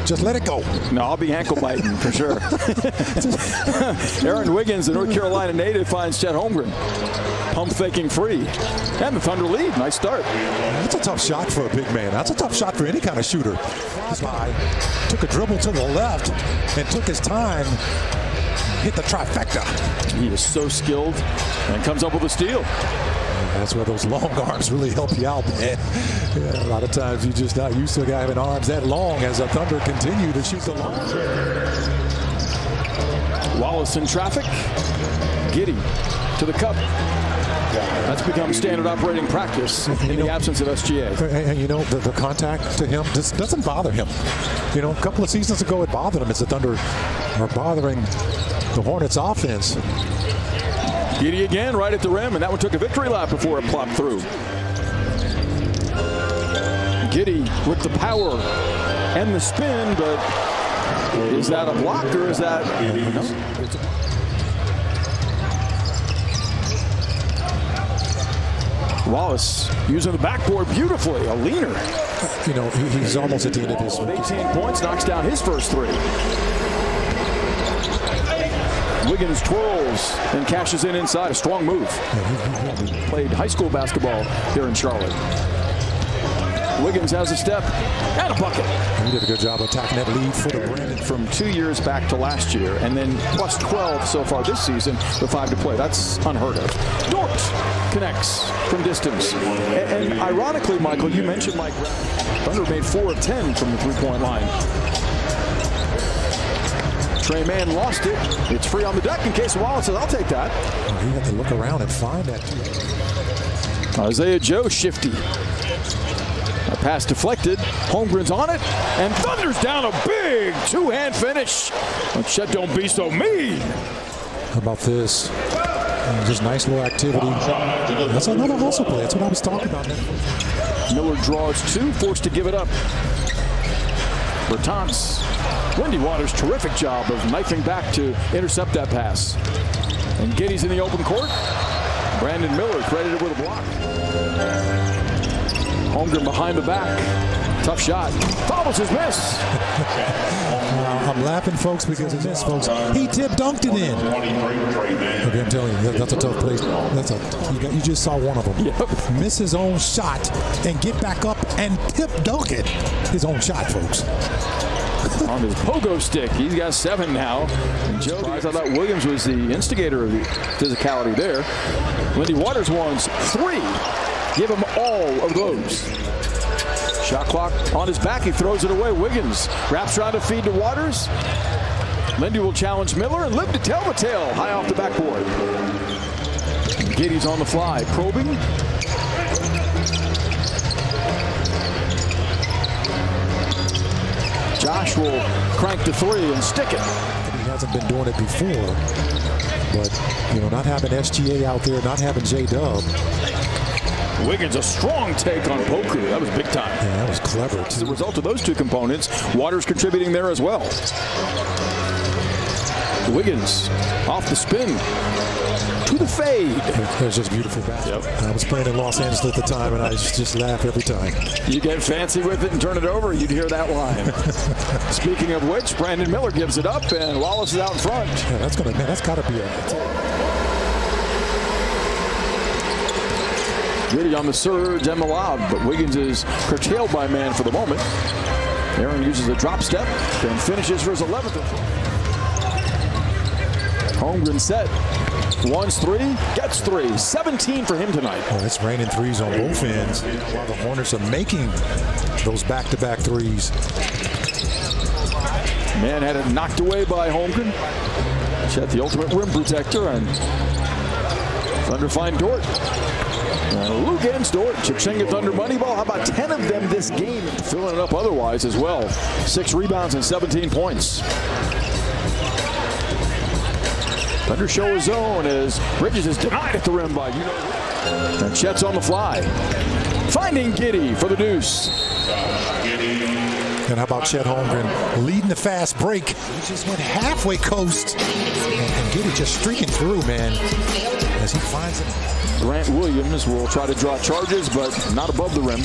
Just let it go. No, I'll be ankle biting for sure. Aaron Wiggins, the North Carolina native, finds Chet Holmgren. Pump faking free. And the Thunder lead. Nice start. That's a tough shot for a big man. That's a tough shot for any kind of shooter. This guy took a dribble to the left and took his time. Hit the trifecta. He is so skilled and comes up with a steal. That's where those long arms really help you out, man. Yeah, a lot of times you're just not used to a guy having arms that long as the Thunder continue to shoot the long. Wallace in traffic. Giddey to the cup. That's become standard operating practice in the absence of SGA. And you know, the contact to him just doesn't bother him. You know, a couple of seasons ago it bothered him as the Thunder are bothering the Hornets offense. Giddey again right at the rim, and that one took a victory lap before it plopped through. Giddey with the power and the spin, but is that a block or is that... No? Wallace using the backboard beautifully, a leaner. You know, he's almost at the end of his... 18 points, knocks down his first three. Wiggins twirls and cashes in inside. A strong move. Played high school basketball here in Charlotte. Wiggins has a step and a bucket. He did a good job attacking that lead for the Brandon. From 2 years back to last year, and then plus 12 so far this season with 5 to play. That's unheard of. Dort connects from distance. And ironically, Michael, you mentioned Mike Thunder made 4 of 10 from the three-point line. Trey Mann lost it. It's free on the deck in case Wallace says, I'll take that. He had to look around and find that. Isaiah Joe shifty. A pass deflected. Holmgren's on it. And Thunder's down a big two-hand finish. But Chet don't be so mean. How about this? Just nice little activity. That's another hustle play. That's what I was talking about. Miller draws 2, forced to give it up. Bertans. Wendy Waters, terrific job of knifing back to intercept that pass. And Giddey's in the open court. Brandon Miller credited with a block. Holmgren behind the back. Tough shot. Fumbles his miss. I'm laughing, folks, because of this, folks. He tip-dunked it in. Okay, I'm telling you, that's a tough place. You just saw one of them. Yep. Miss his own shot and get back up and tip-dunk it. His own shot, folks. On his pogo stick. He's got 7 now. And Joe, I thought Williams was the instigator of the physicality there. Wendy Waters wants 3. Give him all of those. Shot clock on his back. He throws it away. Wiggins wraps around to feed to Waters. Lindy will challenge Miller and live to tell the tale. High off the backboard. Giddey's on the fly. Probing. Josh will crank the 3 and stick it. He hasn't been doing it before. But, you know, not having SGA out there, not having J-Dub. Wiggins, a strong take on Poku. That was big time. Yeah, that was clever. As a result of those 2 components, Waters contributing there as well. Wiggins off the spin to the fade. That was just beautiful basketball. Yep. I was playing in Los Angeles at the time, and I just laugh every time. You get fancy with it and turn it over, you'd hear that line. Speaking of which, Brandon Miller gives it up, and Wallace is out in front. Yeah, that's got to be a... Giddey on the surge and the lob, but Wiggins is curtailed by man for the moment. Aaron uses a drop step, then finishes for his 11th. Holmgren set. Wants 3, gets 3. 17 for him tonight. Oh, it's raining threes on both ends while the Hornets are making those back-to-back threes. Man had it knocked away by Holmgren. Chet, the ultimate rim protector, and Thunder find Dort. Luke against Dort. Chichinga Thunder money ball. How about 10 of them this game? Filling it up otherwise as well. 6 rebounds and 17 points. Thunder show his zone as Bridges is denied at the rim by and Chet's on the fly. Finding Giddey for the deuce. And how about Chet Holmgren leading the fast break? He just went halfway coast. And Giddey just streaking through, man, as he finds it. Grant Williams will try to draw charges, but not above the rim.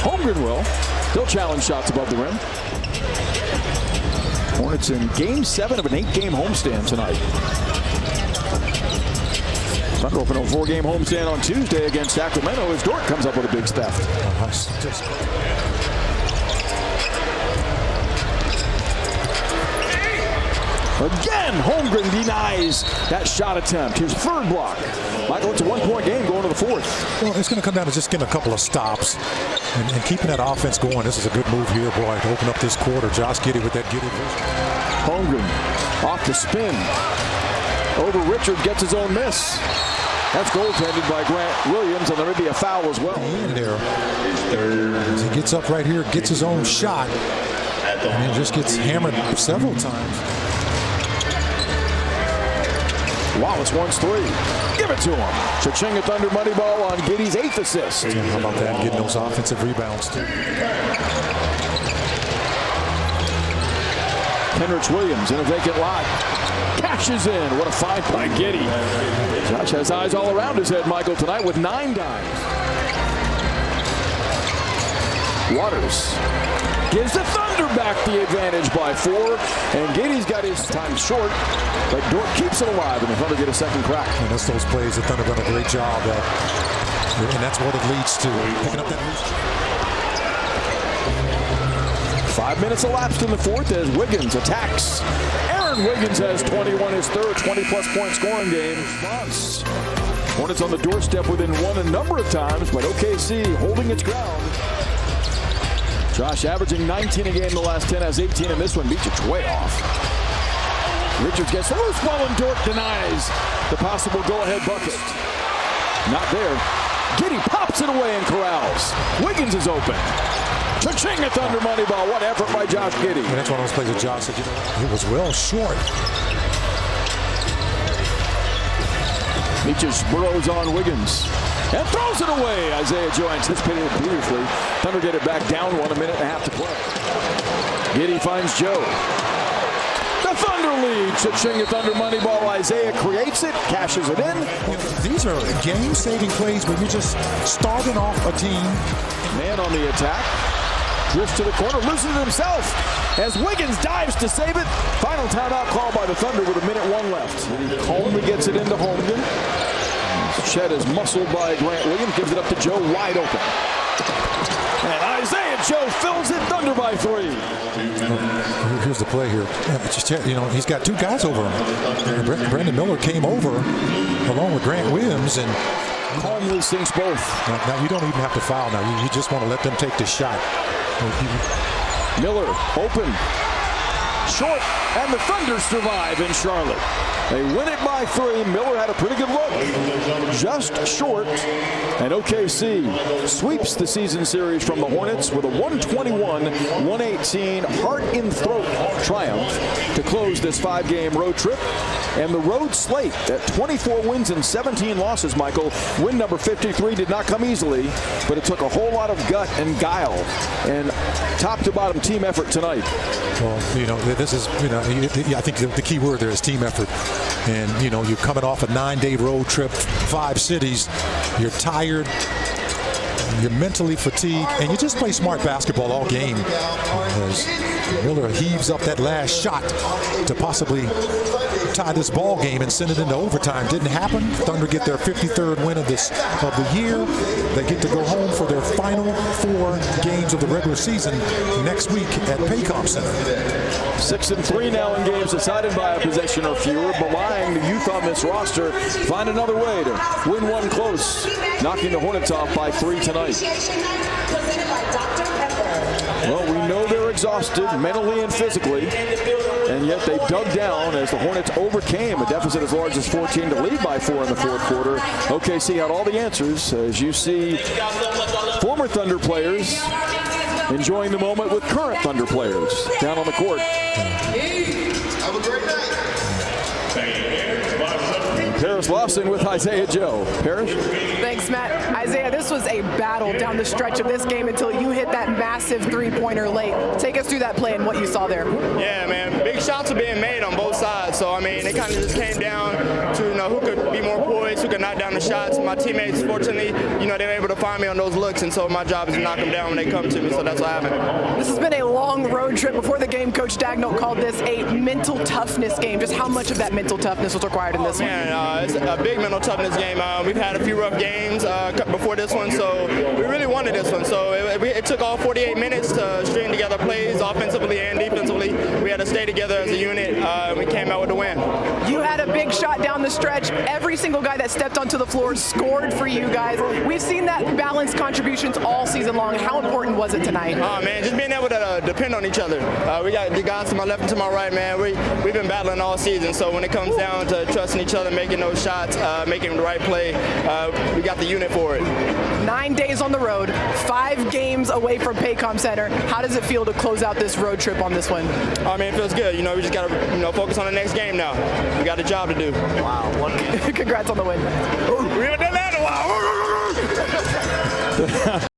Holmgren will. They'll challenge shots above the rim. Hornets in Game 7 of an 8-game homestand tonight. Thunder open a 4-game homestand on Tuesday against Sacramento as Dort comes up with a big theft. Again, Holmgren denies that shot attempt. His third block. Michael, it's a 1-point game going to the fourth. Well, it's going to come down to just getting a couple of stops and keeping that offense going. This is a good move here, boy, to open up this quarter. Josh Giddey with that Giddey vision. Holmgren off the spin. Over Richard, gets his own miss. That's goaltended by Grant Williams, and there may be a foul as well. In there. As he gets up right here, gets his own shot, and he just gets hammered several times. Wallace wants 3. Give it to him. Cha-ching at Thunder money ball on Giddey's 8th assist. How about that? Getting those offensive rebounds, too. Kenrich Williams in a vacant lot. Cashes in. What a find by Giddey. Josh has eyes all around his head, Michael, tonight with 9 dimes. Waters gives the Thunder back the advantage by 4. And Giddey's got his time short, but Dort keeps it alive, and the Thunder get a second crack. And that's those plays the Thunder done a great job at. And that's what it leads to. Picking up that loose. 5 minutes elapsed in the fourth as Wiggins attacks. Aaron Wiggins has 21, his third 20-plus point scoring game. Hornets on the doorstep within 1 a number of times, but OKC holding its ground. Josh averaging 19 a game in the last 10, has 18 in this one. Beach way off. Richards gets the loose ball and Dort denies the possible go-ahead bucket. Not there. Giddey pops it away and corrals. Wiggins is open. Cha-ching at Thunder money ball. What effort by Josh Giddey. And that's one of those plays that Josh said, it was well short. He just burrows on Wiggins and throws it away. Isaiah Joe anticipated it beautifully. Thunder get it back down 1 a minute and a half to play. Giddey finds Joe. The Thunder lead. Cha-ching at Thunder money ball. Isaiah creates it, cashes it in. These are game-saving plays where you're just starting off a team. Man on the attack. Drifts to the corner, loses it himself as Wiggins dives to save it. Final timeout called by the Thunder with 1:01 left. And he calmly gets it into Holmgren. Shed is muscled by Grant Williams, gives it up to Joe wide open. And Isaiah Joe fills it, Thunder by 3. Here's the play here. He's got 2 guys over him. Brandon Miller came over along with Grant Williams and calmly sinks both. Now you don't even have to foul now. You just want to let them take the shot. Miller open, short, and the Thunder survive in Charlotte. They win it by 3. Miller had a pretty good look, just short, and OKC sweeps the season series from the Hornets with a 121-118 heart-in-throat triumph to close this 5-game road trip. And the road slate at 24 wins and 17 losses, Michael. Win number 53 did not come easily, but it took a whole lot of gut and guile and top-to-bottom team effort tonight. Well, this is, I think the key word there is team effort. And, you're coming off a 9-day road trip, 5 cities. You're tired. You're mentally fatigued, and you just play smart basketball all game. As Miller heaves up that last shot to possibly tie this ball game and send it into overtime. Didn't happen. Thunder get their 53rd win of the year. They get to go home for their final 4 games of the regular season next week at Paycom Center. 6-3 now in games decided by a possession or fewer, belying the youth on this roster. Find another way to win one close, knocking the Hornets off by 3 tonight. Well, we know they're exhausted mentally and physically, and yet they dug down as the Hornets overcame a deficit as large as 14 to lead by 4 in the fourth quarter. OKC had all the answers, as you see former Thunder players enjoying the moment with current Thunder players down on the court. Have a great night. Paris Lawson with Isaiah Joe. Paris? Thanks, Matt. Isaiah, this was a battle down the stretch of this game until you hit that massive 3-pointer late. Take us through that play and what you saw there. Yeah, man. Big shots are being made on both sides. So, it kind of just came down to, who could be more poised, we could knock down the shots. My teammates, fortunately, you know, they were able to find me on those looks, and so my job is to knock them down when they come to me. So that's what happened. This has been a long road trip. Before the game, Coach Dagnall called this a mental toughness game. Just how much of that mental toughness was required in this one? Man, it's a big mental toughness game. We've had a few rough games before this one, so we really wanted this one. So it took all 48 minutes to string together plays offensively and defensively. We had to stay together as a unit, and we came out with a win. You had a big shot down the stretch. Every single guy that stepped onto the floor scored for you guys. We've seen that balanced contributions all season long. How important was it tonight? Oh, man, just being able to depend on each other. We got the guys to my left and to my right, man. We've been battling all season, so when it comes down to trusting each other, making those shots, making the right play, we got the unit for it. 9 days on the road, 5 games away from Paycom Center. How does it feel to close out this road trip on this one? I mean, it feels good. You know, we just got to focus on the next game now. We got a job to do. Wow. Congrats on the win. We haven't done that in a while.